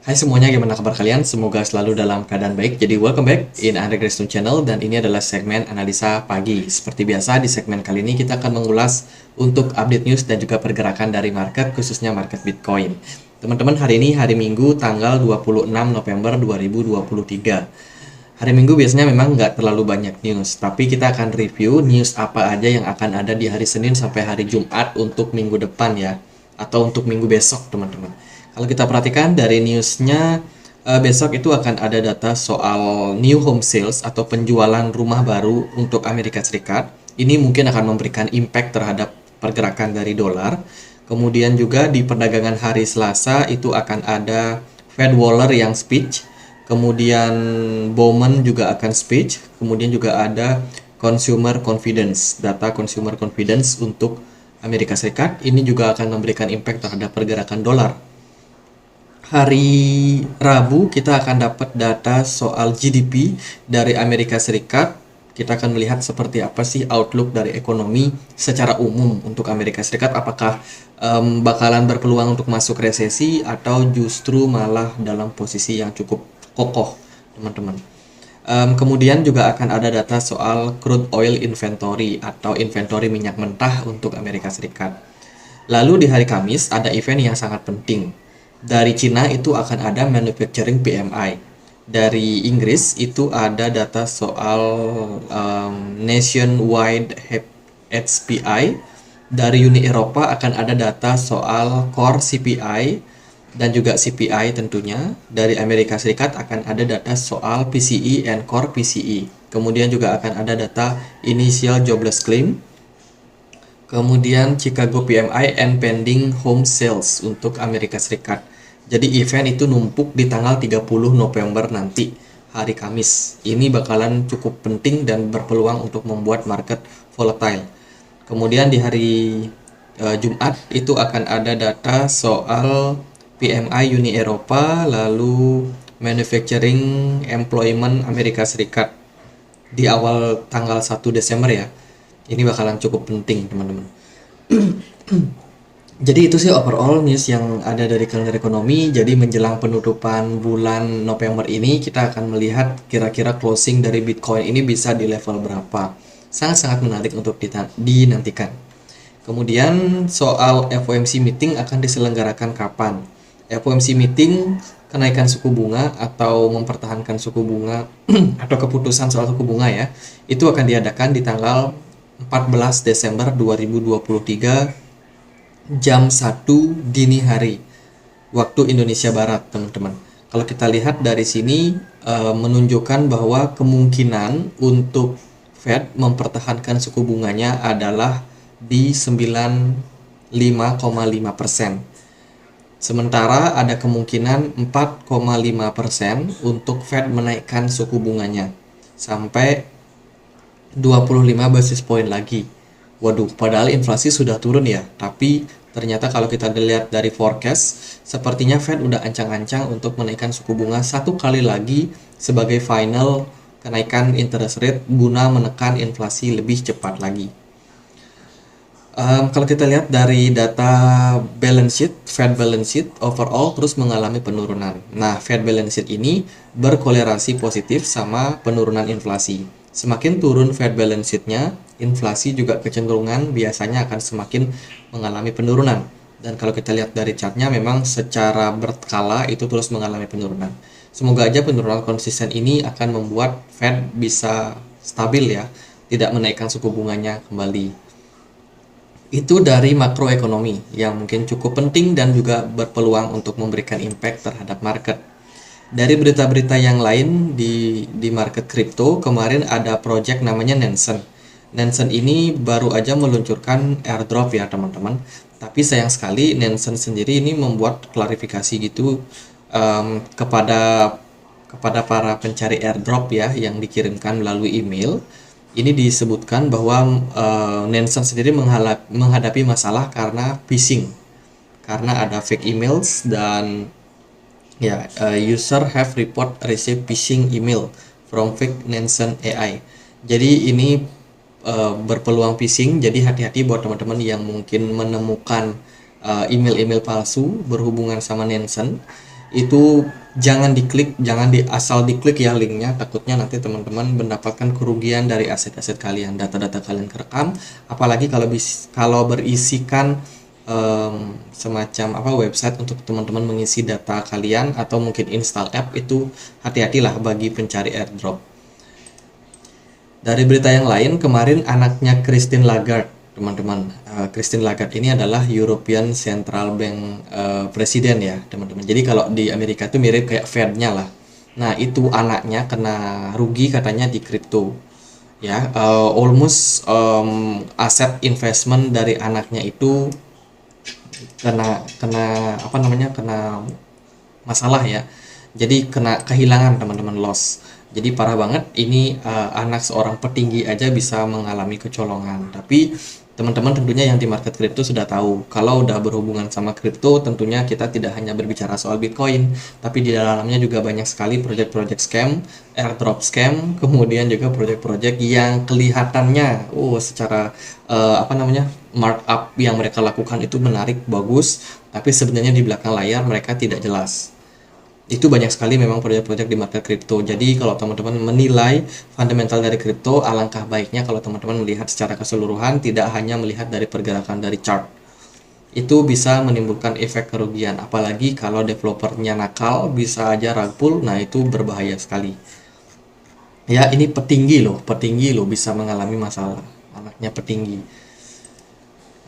Hai semuanya, gimana kabar kalian? Semoga selalu dalam keadaan baik. Jadi welcome back in Andre Grace Channel dan ini adalah segmen analisa pagi. Seperti biasa di segmen kali ini kita akan mengulas untuk update news dan juga pergerakan dari market khususnya market Bitcoin. Teman-teman, hari ini hari Minggu tanggal 26 November 2023. Hari Minggu biasanya memang nggak terlalu banyak news, tapi kita akan review news apa aja yang akan ada di hari Senin sampai hari Jumat untuk minggu depan ya, atau untuk minggu besok teman-teman. Kalau kita perhatikan dari newsnya, besok itu akan ada data soal new home sales atau penjualan rumah baru untuk Amerika Serikat. Ini mungkin akan memberikan impact terhadap pergerakan dari dolar. Kemudian juga di perdagangan hari Selasa itu akan ada Fed Waller yang speech. Kemudian Bowman juga akan speech. Kemudian juga ada consumer confidence, data consumer confidence untuk Amerika Serikat. Ini juga akan memberikan impact terhadap pergerakan dolar. Hari Rabu kita akan dapat data soal GDP dari Amerika Serikat. Kita akan melihat seperti apa sih outlook dari ekonomi secara umum untuk Amerika Serikat. Apakah bakalan berpeluang untuk masuk resesi atau justru malah dalam posisi yang cukup kokoh, teman-teman. Kemudian juga akan ada data soal crude oil inventory atau inventory minyak mentah untuk Amerika Serikat. Lalu di hari Kamis ada event yang sangat penting. Dari Cina itu akan ada manufacturing PMI. Dari Inggris itu ada data soal nationwide HPI. Dari Uni Eropa akan ada data soal core CPI dan juga CPI tentunya. Dari Amerika Serikat akan ada data soal PCE and core PCE. Kemudian juga akan ada data initial jobless claim. Kemudian Chicago PMI and pending home sales untuk Amerika Serikat. Jadi event itu numpuk di tanggal 30 November nanti, hari Kamis. Ini bakalan cukup penting dan berpeluang untuk membuat market volatile. Kemudian di hari Jumat itu akan ada data soal PMI Uni Eropa, lalu manufacturing employment Amerika Serikat di awal tanggal 1 Desember ya. Ini bakalan cukup penting, teman-teman. Jadi itu sih overall news yang ada dari kalender ekonomi. Jadi menjelang penutupan bulan November ini kita akan melihat kira-kira closing dari Bitcoin ini bisa di level berapa. Sangat-sangat menarik untuk dinantikan. Kemudian soal FOMC meeting akan diselenggarakan kapan? FOMC meeting kenaikan suku bunga atau mempertahankan suku bunga atau keputusan soal suku bunga ya, itu akan diadakan di tanggal 14 Desember 2023 jam 1 dini hari waktu Indonesia Barat, teman-teman. Kalau kita lihat dari sini menunjukkan bahwa kemungkinan untuk Fed mempertahankan suku bunganya adalah di 95,5%. Sementara ada kemungkinan 4,5% untuk Fed menaikkan suku bunganya sampai 25 basis point lagi. Waduh, padahal inflasi sudah turun ya, tapi ternyata kalau kita lihat dari forecast, sepertinya Fed udah ancang-ancang untuk menaikkan suku bunga satu kali lagi sebagai final kenaikan interest rate guna menekan inflasi lebih cepat lagi. Kalau kita lihat dari data balance sheet, Fed balance sheet overall terus mengalami penurunan. Nah, Fed balance sheet ini berkolerasi positif sama penurunan inflasi. Semakin turun Fed balance sheet-nya, inflasi juga kecenderungan biasanya akan semakin mengalami penurunan. Dan kalau kita lihat dari chartnya memang secara berkala itu terus mengalami penurunan. Semoga aja penurunan konsisten ini akan membuat Fed bisa stabil ya, tidak menaikkan suku bunganya kembali. Itu dari makroekonomi yang mungkin cukup penting dan juga berpeluang untuk memberikan impact terhadap market. Dari berita-berita yang lain di market kripto, kemarin ada project namanya Nansen. Nansen ini baru aja meluncurkan airdrop ya teman-teman. Tapi sayang sekali Nansen sendiri ini membuat klarifikasi gitu kepada para pencari airdrop ya yang dikirimkan melalui email. Ini disebutkan bahwa Nansen sendiri menghadapi masalah karena phishing, karena ada fake emails dan ya, user have report receive phishing email from fake Nansen AI. Jadi ini berpeluang phishing, jadi hati-hati buat teman-teman yang mungkin menemukan email-email palsu berhubungan sama Nansen. itu jangan diklik, jangan asal diklik ya linknya, takutnya nanti teman-teman mendapatkan kerugian dari aset-aset kalian, data-data kalian kerekam, apalagi kalau berisikan semacam apa website untuk teman-teman mengisi data kalian atau mungkin install app, itu hati-hatilah bagi pencari airdrop. Dari berita yang lain, kemarin anaknya Christine Lagarde, teman-teman. Christine Lagarde ini adalah European Central Bank presiden ya, teman-teman. Jadi kalau di Amerika itu mirip kayak Fed-nya lah. Nah, itu anaknya kena rugi katanya di kripto. Ya, almost aset investment dari anaknya itu kena kena apa namanya? Kena masalah ya. Jadi kena kehilangan, teman-teman, loss. Jadi parah banget ini, anak seorang petinggi aja bisa mengalami kecolongan. Tapi teman-teman tentunya yang di market kripto sudah tahu kalau udah berhubungan sama kripto, tentunya kita tidak hanya berbicara soal Bitcoin, tapi di dalamnya juga banyak sekali project-project scam, airdrop scam, kemudian juga project-project yang kelihatannya secara apa namanya, markup yang mereka lakukan itu menarik, bagus, tapi sebenarnya di belakang layar mereka tidak jelas. Itu banyak sekali memang proyek-proyek di market kripto. Jadi kalau teman-teman menilai fundamental dari kripto, alangkah baiknya kalau teman-teman melihat secara keseluruhan, tidak hanya melihat dari pergerakan dari chart. Itu bisa menimbulkan efek kerugian, apalagi kalau developernya nakal, bisa aja rug pull. Nah, itu berbahaya sekali. Ya, ini petinggi loh bisa mengalami masalah. Anaknya petinggi,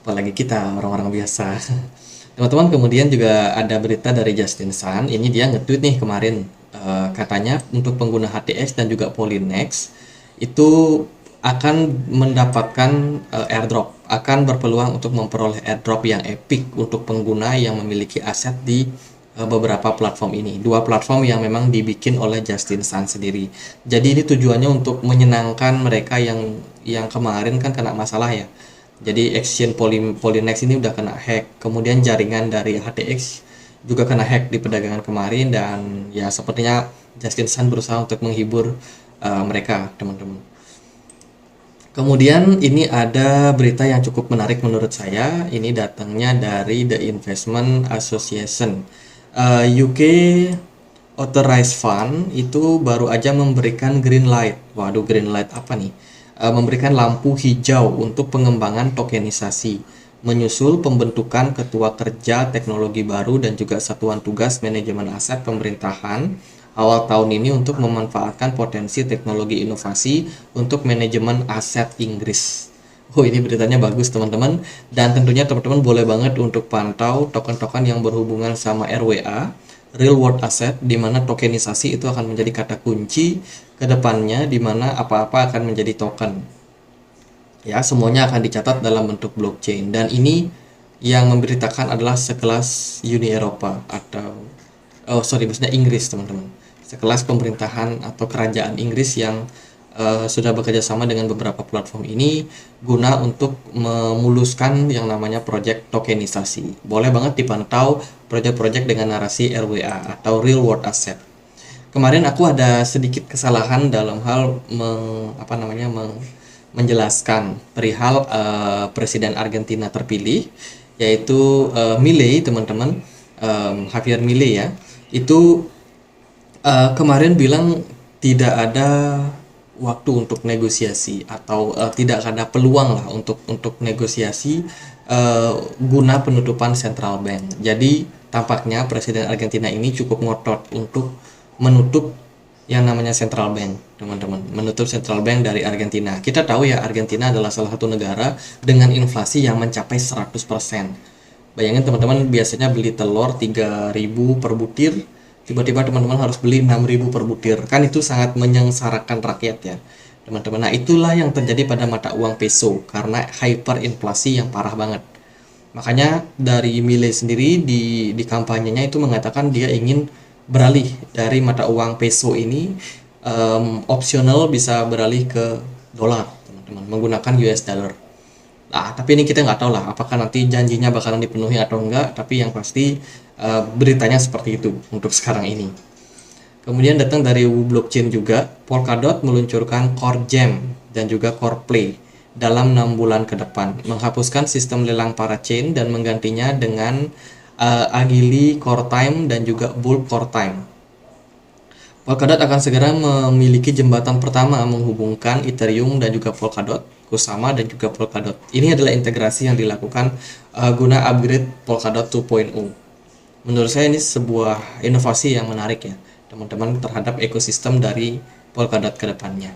apalagi kita orang-orang biasa. Teman-teman, kemudian juga ada berita dari Justin Sun. Ini dia nge-tweet nih kemarin, katanya untuk pengguna HTX dan juga Polynex itu akan mendapatkan airdrop, akan berpeluang untuk memperoleh airdrop yang epic untuk pengguna yang memiliki aset di beberapa platform ini. Dua platform yang memang dibikin oleh Justin Sun sendiri. Jadi ini tujuannya untuk menyenangkan mereka yang kemarin kan kena masalah ya. Jadi exchange Polynex ini udah kena hack, kemudian jaringan dari HTX juga kena hack di perdagangan kemarin, dan ya sepertinya Justin Sun berusaha untuk menghibur mereka, teman-teman. Kemudian ini ada berita yang cukup menarik menurut saya. Ini datangnya dari The Investment Association. UK Authorized Fund itu baru aja memberikan green light. Waduh, green light apa nih? Memberikan lampu hijau untuk pengembangan tokenisasi, menyusul pembentukan Ketua Kerja Teknologi Baru dan juga Satuan Tugas Manajemen Aset Pemerintahan awal tahun ini untuk memanfaatkan potensi teknologi inovasi untuk manajemen aset Inggris. Oh, ini beritanya bagus, teman-teman. Dan tentunya teman-teman boleh banget untuk pantau token-token yang berhubungan sama RWA, Real World Asset, di mana tokenisasi itu akan menjadi kata kunci ke depannya, di mana apa-apa akan menjadi token. Ya, semuanya akan dicatat dalam bentuk blockchain. Dan ini yang memberitakan adalah sekelas Uni Eropa atau maksudnya Inggris, teman-teman. Sekelas pemerintahan atau kerajaan Inggris yang sudah bekerja sama dengan beberapa platform ini guna untuk memuluskan yang namanya project tokenisasi. Boleh banget dipantau project-project dengan narasi RWA atau Real World Asset. Kemarin aku ada sedikit kesalahan dalam hal menjelaskan perihal Presiden Argentina terpilih, yaitu Milei, teman-teman, Javier Milei ya. Itu kemarin bilang tidak ada waktu untuk negosiasi atau tidak ada peluang lah untuk negosiasi guna penutupan central bank. Jadi tampaknya Presiden Argentina ini cukup ngotot untuk menutup yang namanya central bank, teman-teman, menutup central bank dari Argentina. Kita tahu ya, Argentina adalah salah satu negara dengan inflasi yang mencapai 100%. Bayangin teman-teman, biasanya beli telur 3.000 per butir, tiba-tiba teman-teman harus beli 6.000 per butir. Kan itu sangat menyengsarakan rakyat ya, teman-teman. Nah, itulah yang terjadi pada mata uang peso karena hyperinflasi yang parah banget. Makanya dari Milei sendiri di kampanyenya itu mengatakan dia ingin beralih dari mata uang peso ini, opsional bisa beralih ke dolar, teman-teman, menggunakan US dollar. Nah, tapi ini kita nggak tahu lah apakah nanti janjinya bakalan dipenuhi atau enggak, tapi yang pasti beritanya seperti itu untuk sekarang ini. Kemudian datang dari blockchain juga, Polkadot meluncurkan Core Gem dan juga Core Play dalam 6 bulan ke depan, menghapuskan sistem lelang parachain dan menggantinya dengan Agili Core Time dan juga Bulk Core Time. Polkadot akan segera memiliki jembatan pertama menghubungkan Ethereum dan juga Polkadot, Kusama dan juga Polkadot. Ini adalah integrasi yang dilakukan guna upgrade Polkadot 2.0. Menurut saya ini sebuah inovasi yang menarik ya, teman-teman, terhadap ekosistem dari Polkadot ke depannya.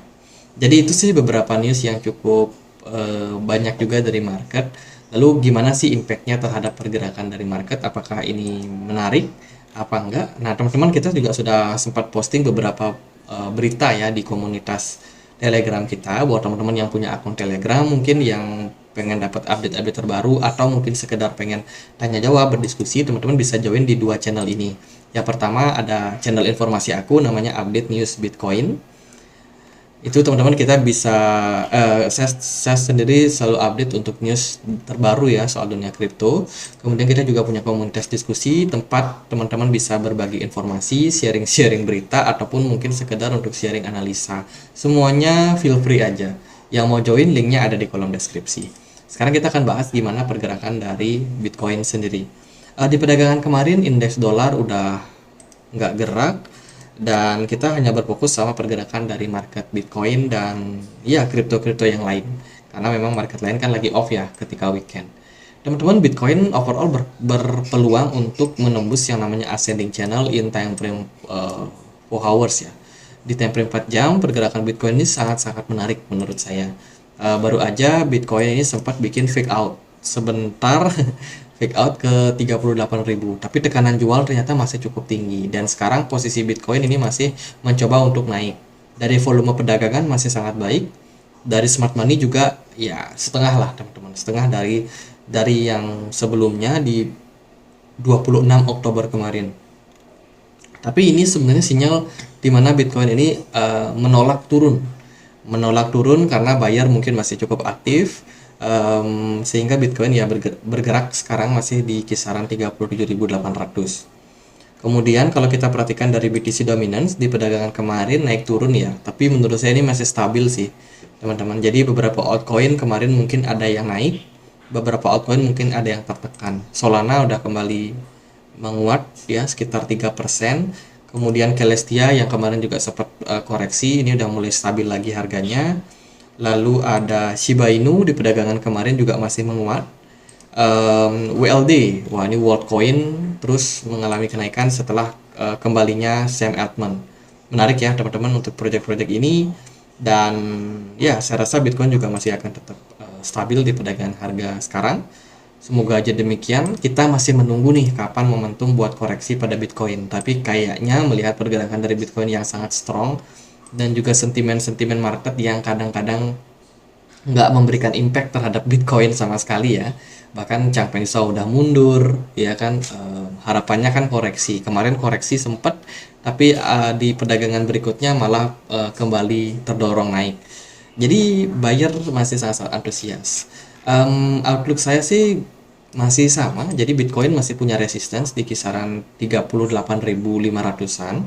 Jadi itu sih beberapa news yang cukup banyak juga dari market. Lalu gimana sih impactnya terhadap pergerakan dari market? Apakah ini menarik? Apa enggak? Nah, teman-teman, kita juga sudah sempat posting beberapa berita ya di komunitas Telegram kita, buat teman-teman yang punya akun Telegram mungkin yang pengen dapat update-update terbaru atau mungkin sekedar pengen tanya jawab berdiskusi, teman-teman bisa join di dua channel ini. Yang pertama ada channel informasi aku namanya Update News Bitcoin. Itu teman-teman kita bisa saya sendiri selalu update untuk news terbaru ya soal dunia kripto. Kemudian kita juga punya komunitas diskusi tempat teman-teman bisa berbagi informasi, sharing-sharing berita ataupun mungkin sekedar untuk sharing analisa. Semuanya feel free aja. Yang mau join linknya ada di kolom deskripsi. Sekarang kita akan bahas gimana pergerakan dari Bitcoin sendiri. Di perdagangan kemarin indeks dolar udah nggak gerak, dan kita hanya berfokus sama pergerakan dari market Bitcoin dan ya kripto-kripto yang lain, karena memang market lain kan lagi off ya ketika weekend. Teman-teman, Bitcoin overall berpeluang untuk menembus yang namanya ascending channel in time frame 4 hours ya. Di time frame 4 jam pergerakan Bitcoin ini sangat-sangat menarik menurut saya. Baru aja Bitcoin ini sempat bikin fake out sebentar fake out ke 38.000, tapi tekanan jual ternyata masih cukup tinggi dan sekarang posisi Bitcoin ini masih mencoba untuk naik. Dari volume perdagangan masih sangat baik, dari smart money juga ya setengah lah teman-teman, setengah dari yang sebelumnya di 26 Oktober kemarin. Tapi ini sebenarnya sinyal di mana Bitcoin ini menolak turun karena buyer mungkin masih cukup aktif, sehingga Bitcoin ya bergerak sekarang masih di kisaran 37.800. Kemudian kalau kita perhatikan dari BTC Dominance di perdagangan kemarin naik turun ya, tapi menurut saya ini masih stabil sih teman-teman. Jadi beberapa altcoin kemarin mungkin ada yang naik, beberapa altcoin mungkin ada yang tertekan. Solana udah kembali menguat ya sekitar 3%. Kemudian Celestia yang kemarin juga sempat koreksi, ini udah mulai stabil lagi harganya. Lalu ada Shiba Inu di perdagangan kemarin juga masih menguat. WLD, wah ini Worldcoin terus mengalami kenaikan setelah kembalinya Sam Altman. Menarik ya teman-teman untuk proyek-proyek ini, dan ya saya rasa Bitcoin juga masih akan tetap stabil di perdagangan harga sekarang. Semoga aja demikian. Kita masih menunggu nih kapan momentum buat koreksi pada Bitcoin, tapi kayaknya melihat pergerakan dari Bitcoin yang sangat strong dan juga sentimen-sentimen market yang kadang-kadang nggak memberikan impact terhadap Bitcoin sama sekali ya. Bahkan Changpeng Zhao udah mundur ya kan, harapannya kan koreksi. Kemarin koreksi sempat, tapi di perdagangan berikutnya malah kembali terdorong naik. Jadi buyer masih sangat-sangat antusias. Outlook saya sih masih sama, jadi Bitcoin masih punya resistance di kisaran 38.500-an.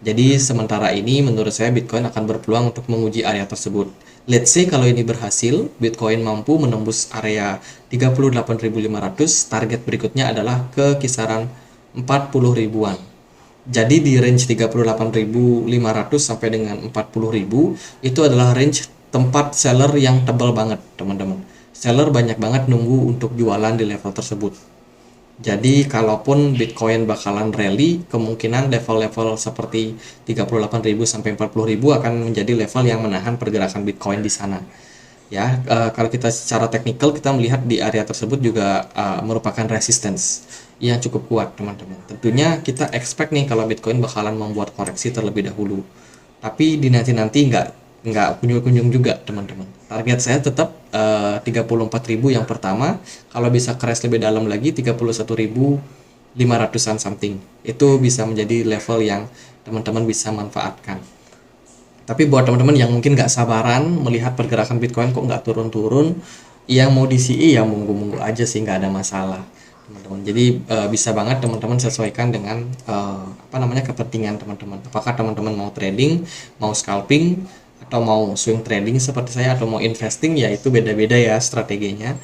Jadi sementara ini menurut saya Bitcoin akan berpeluang untuk menguji area tersebut. Let's say kalau ini berhasil, Bitcoin mampu menembus area 38.500, target berikutnya adalah ke kisaran 40 ribuan. Jadi di range 38.500 sampai dengan 40.000 itu adalah range tempat seller yang tebal banget teman-teman. Seller banyak banget nunggu untuk jualan di level tersebut. Jadi kalaupun Bitcoin bakalan rally, kemungkinan level-level seperti 38.000 sampai 40.000 akan menjadi level yang menahan pergerakan Bitcoin di sana. Ya, kalau kita secara teknikal kita melihat di area tersebut juga merupakan resistance yang cukup kuat, teman-teman. Tentunya kita expect nih kalau Bitcoin bakalan membuat koreksi terlebih dahulu. Tapi di nanti-nanti nggak kunjung-kunjung juga, teman-teman. Target saya tetap 34.000 yang pertama, kalau bisa crash lebih dalam lagi 31.500-an something. Itu bisa menjadi level yang teman-teman bisa manfaatkan. Tapi buat teman-teman yang mungkin nggak sabaran melihat pergerakan Bitcoin kok nggak turun-turun, yang mau DCE ya monggo-monggo aja sih, nggak ada masalah teman-teman. Jadi bisa banget teman-teman sesuaikan dengan kepentingan teman-teman. Apakah teman-teman mau trading, mau scalping, atau mau swing trading seperti saya, atau mau investing, ya itu beda-beda ya strateginya.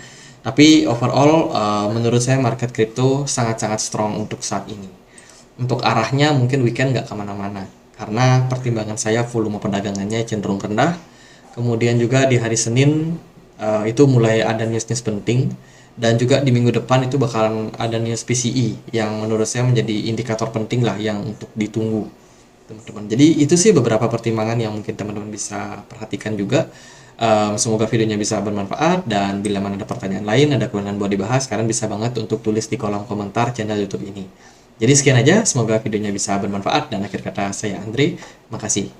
Tapi overall, menurut saya market crypto sangat-sangat strong untuk saat ini. Untuk arahnya mungkin weekend nggak kemana-mana, karena pertimbangan saya volume perdagangannya cenderung rendah. Kemudian juga di hari Senin itu mulai ada news-news penting, dan juga di minggu depan itu bakalan ada news PCE yang menurut saya menjadi indikator penting lah yang untuk ditunggu teman-teman. Jadi itu sih beberapa pertimbangan yang mungkin teman-teman bisa perhatikan juga. Semoga videonya bisa bermanfaat, dan bila mana ada pertanyaan lain, ada kewenangan buat dibahas, kalian bisa banget untuk tulis di kolom komentar channel YouTube ini. Jadi sekian aja, semoga videonya bisa bermanfaat, dan akhir kata saya Andre, makasih.